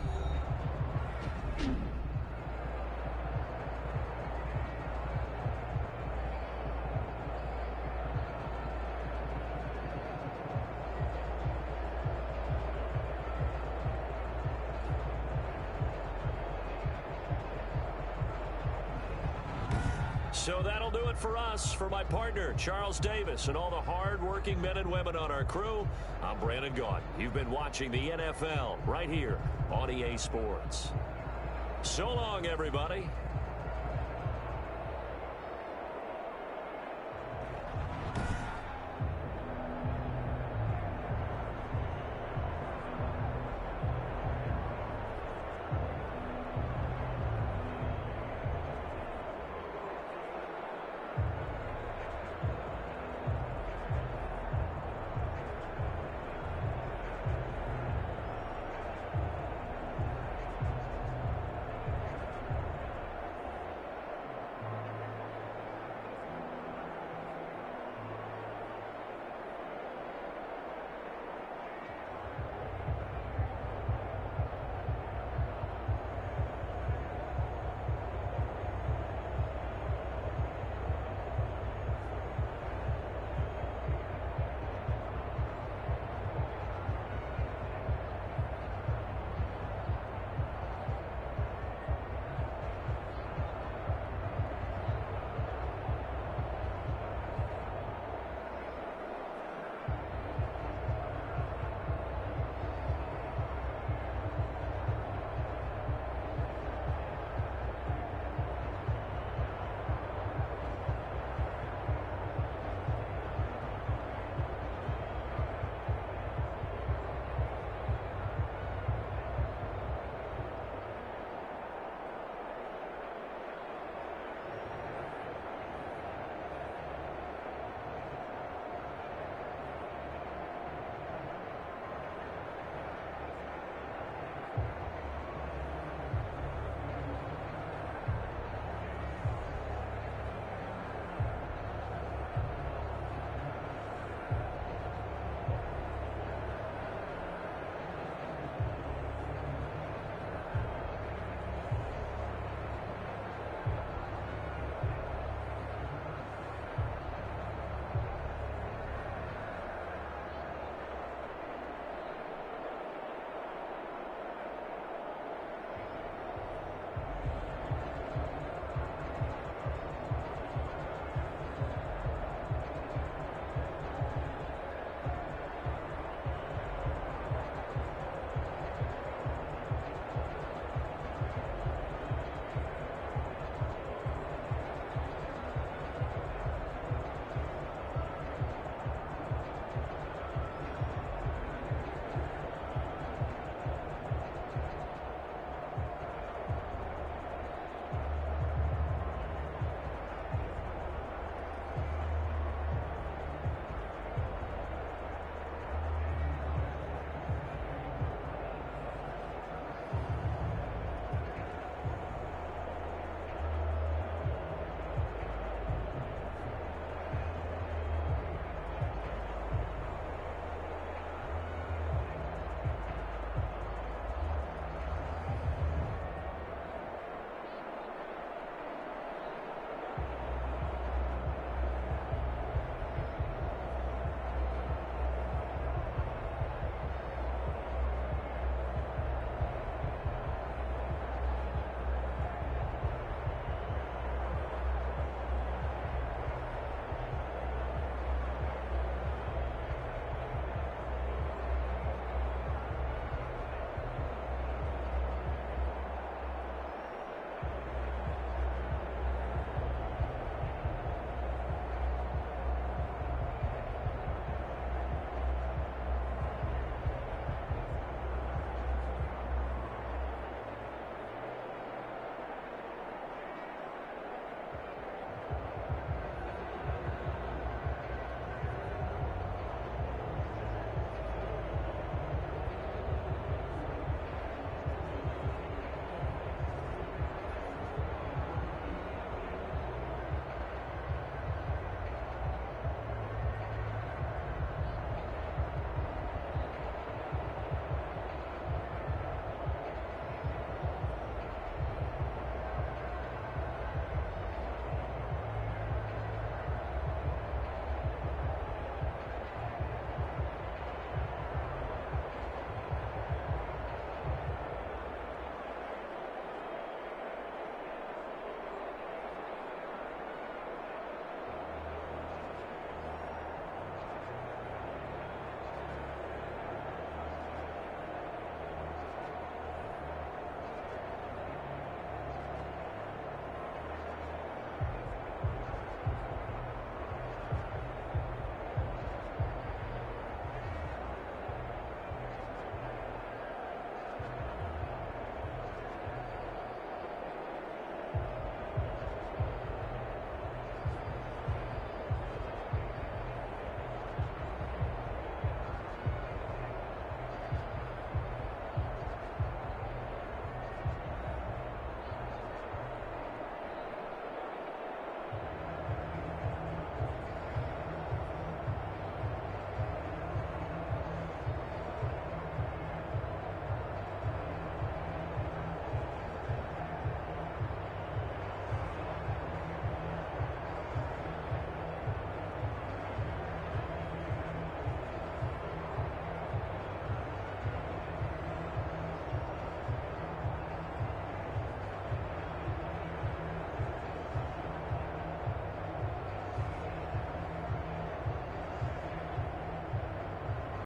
So that'll do it for us. For my partner, Charles Davis, and all the hard-working men and women on our crew, I'm Brandon Gaudin. You've been watching the NFL right here on EA Sports. So long, everybody.